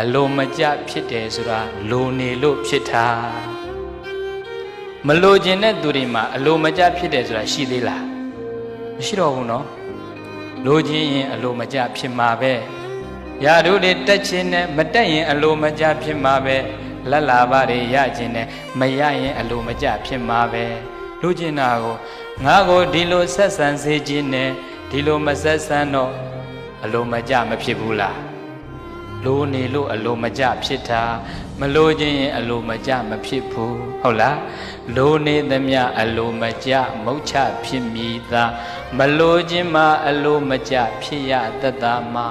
အလိုမကျဖြစ်တယ်ဆိုတာလိုနေလို့ဖြစ်တာမလိုချင်တဲ့သူတွေမှာအလိုမကျဖြစ်တယ်ဆိုတာရှိသေးလားမရှိတော့ဘူးနော်လိုချင်ရင်အလိုမကျဖြစ်မှာပဲရာတို့တွေတက်ခြင်းနဲ့မတက်ရင်အလိုမကျဖြစ်မှာပဲလက်လာပါတွေရခြင်းနဲ့မရရင်အလိုမကျဖြစ်မှာပဲလိုချင်တာကိုငါကိုဒီလိုဆက်ဆံစေခြင်းနဲ့ဒီလိုမဆက်ဆံတော့အလိုမကျမဖြစ်ဘူးလားလိုနေလို့အလိုမကျဖြစ်တာမလိုချင်ရင်အလိုမကျမဖြစ်ဘူးဟုတ်လားလိုနေသမျှအလိုမကျမုတ်ချဖြစ်မိသားမလိုချင်မှအလိုမကျဖြစ်ရတတ်တာမှာ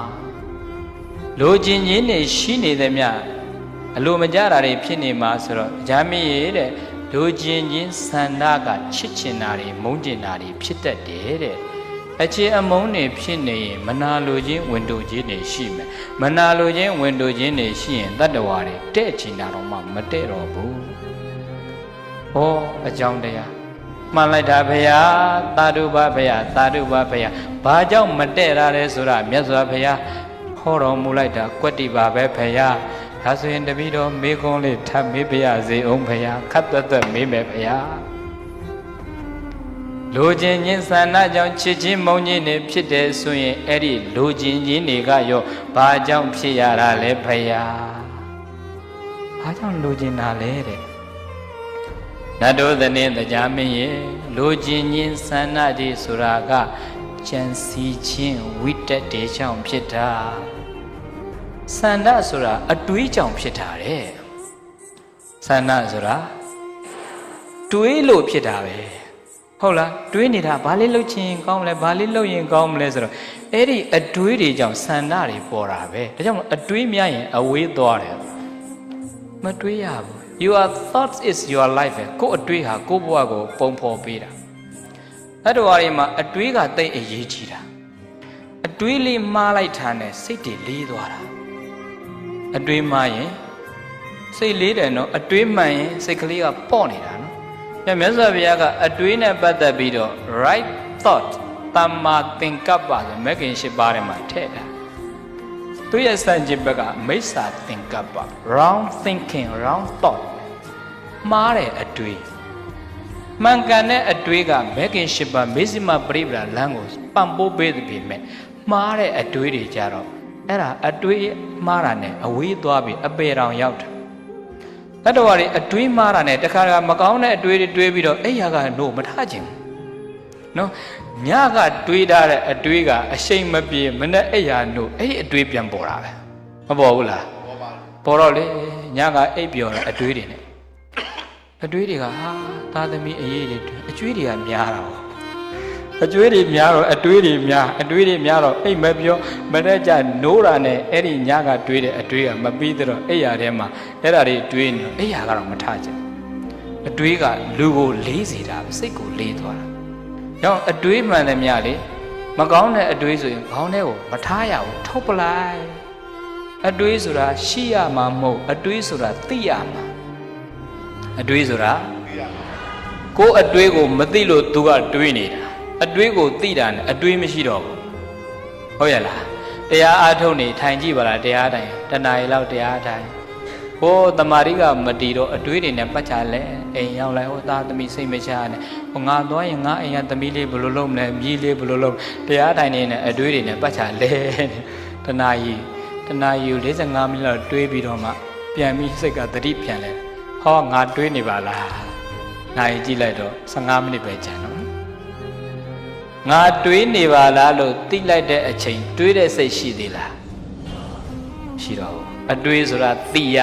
လိုချင်ခြင်းနေရှိနေသမျှအလိုမကျတာတွေဖြစ်နေမှာဆိုတော့ဂျာမီရဲ့တဲ့လိုချင်ခြင်းဆန္ဒကချစ်ချင်တာတွေမုန်းချင်တာတွေဖြစ်တတ်တယ်တဲ့အခြေအမုန်းတွေဖြစ်နေရင်မနာလိုခြင်းဝင်တို့ခြင်းတွေရှိမယ်မနာလိုခြင်းဝင်တို့ခြင်းတွေရှိရင်တတ္တဝါတွေတဲ့ချင်တာတော့မှမတဲ့တော့ဘူးဟောအကြောင်းတရားမှန်လိုက်တာဖေယသာဓုပါဖေယသာဓုပါဖေယဘာကြောင့်မတဲ့ရလဲဆိုတာမြတ်စွာဘုရားဟောတော်မူလိုက်တာကွတ္တိပါပဲဖေယဒါဆိုရင်တပည့်တော်မေကုံးလေးထပ်မေးပါရစေအောင်ဖေယခတ်သက်သက်မေးမယ်ဖေယလိုချင်ခြင်းဆန္ဒကြောင့်ချစ်ချင်းမုန်းခြင်းတွေဖြစ်တယ်ဆိုရင်အဲ့ဒီလိုချင်ခြင်းတွေကရောဘာကြောင့်ဖြစ်ရတာလဲဖေယဘာကြောင့်လိုချင်တာလဲတဲ့နတ်တို့သည်နဲ့တရားမင်းရဲ့လိုချင်ခြင်းဆန္ဒတွေဆိုတာကကြံစီခြင်းဝိတ္တတေကြောင့်ဖြစ်တာဆန္ဒဆိုတာအတွေးကြောင့်ဖြစ်တာတဲ့ဆန္ဒဆိုတာတွေးလို့ဖြစ်တာပဲဟုတ်လားတွေးနေတာဘာလေးလုပ်ချင်ကောင်းမလဲဘာလေးလုပ်ရင်ကောင်းမလဲဆိုတော့အဲ့ဒီအတွေးတွေကြောင့်ဆန္ဒတွေပေါ်တာပဲဒါကြောင့်အတွေးများရင်အဝေးသွားတယ်မတွေးရဘူး your thoughts is your life ကိုယ်အတွေးဟာကိုယ့်ဘဝကိုပုံဖော်ပေးတာအဲ့တော်ရီမှာအတွေးကတိတ်အရေးကြီးတာအတွေးလေးမှားလိုက်တာနဲ့စိတ်တွေလေးသွားတာအတွေးမှားရင်စိတ်လေးတယ်နော်အတွေးမှန်ရင်စိတ်ကလေးကပေါ့နေတာနော်မြတ်စွာဘုရားကအတွေးနဲ့ပတ်သက်ပြီးတော့ right thought တမ္မာသင်္ကပ္ပဆိုမဂ္ဂင်၈ပါးထဲမှာထည့်တာသူရဲ့စံကျင်ဘက်ကမိစ္ဆာသင်္ကပ္ပ wrong thinking wrong thought မှားတဲ့အတွေးမှန်ကန်တဲ့အတွေးကမဂ္ဂင်၈ပါးမေဇိမပရိပဒလမ်းကိုပံ့ပိုးပေးသည်ပေမဲ့မှားတဲ့အတွေးတွေကြတော့အဲ့ဒါအတွေးမှားတာနဲ့အဝေးသွားပြီးအပေတောင်ရောက်တယ်တတ္တဝါတွေအတွေးမှားတာနဲ့တခါတခါမကောင်းတဲ့အတွေးတွေတွေးပြီးတော့အဲ့ရကနို့မထားခြင်းနော်ညကတွေးထားတဲ့အတွေးကအရှိန်မပြေမနဲ့အဲ့ရနို့အဲ့ဒီအတွေးပြန်ပေါ်တာပဲမပေါ်ဘူးလားပေါ်တော့လေညကအိပ်ပျော်တဲ့အတွေးတွေနဲ့အတွေးတွေကဟာသားသမီးအရေးတွေအကျွေးတွေကများတာအကျွေးတွေများတော့အတွေးတွေများတော့အိတ်မပြောမတဲ့ကြနိုးတာနဲ့အဲ့ဒီညကတွေးတဲ့အတွေးကမပြီးတော့အိယာထဲမှာအဲ့ဒါတွေတွေးနေအိယာကတော့မထကြအတွေးကလူကိုလေးစေတာစိတ်ကိုလေးသွားတာကြောင့်အတွေးမှန်တယ်များလေမကောင်းတဲ့အတွေးဆိုရင်ခေါင်းထဲကိုမထားရဘူးထုတ်ပလိုက်အတွေးဆိုတာရှိရမှာမဟုတ်အတွေးဆိုတာသိရမှာအတွေးဆိုတာကိုယ်အတွေးကိုမသိလို့သူကတွေးနေတာအတွေးကိုသိတာနဲ့အတွေးမရှိတော့ဘူးဟုတ်ရဲ့လားတရားအားထုတ်နေထိုင်ကြည့်ပါလားတရားတိုင်းတဏှာရီလောက်တရားတိုင်းဟိုတမာရီကမတီတော့အတွေးတွေနဲ့ပတ်ချလဲအိမ်ရောက်လိုက်ဟိုသားသမီးစိတ်မချနဲ့ဟိုငါသွားရင်ငါအိမ်ကသမီးလေးဘယ်လိုလုပ်မလဲမြည်လေးဘယ်လိုလုပ်တရားတိုင်းနေနဲ့အတွေးတွေနဲ့ပတ်ချလဲတဏှာရီကို45မိနစ်လောက်တွေးပြီးတော့မှပြန်ပြီးစိတ်ကသတိပြန်လဲဟောငါတွေးနေပါလားနိုင်ကြည့်လိုက်တော့15မိနစ်ပဲကြာတော့ငါတွေးနေပါလားလို့သိလိုက်တဲ့အချိန်တွေးတဲ့စိတ်ရှိသေးလားရှိတော့အတွေးဆိုတာသိရ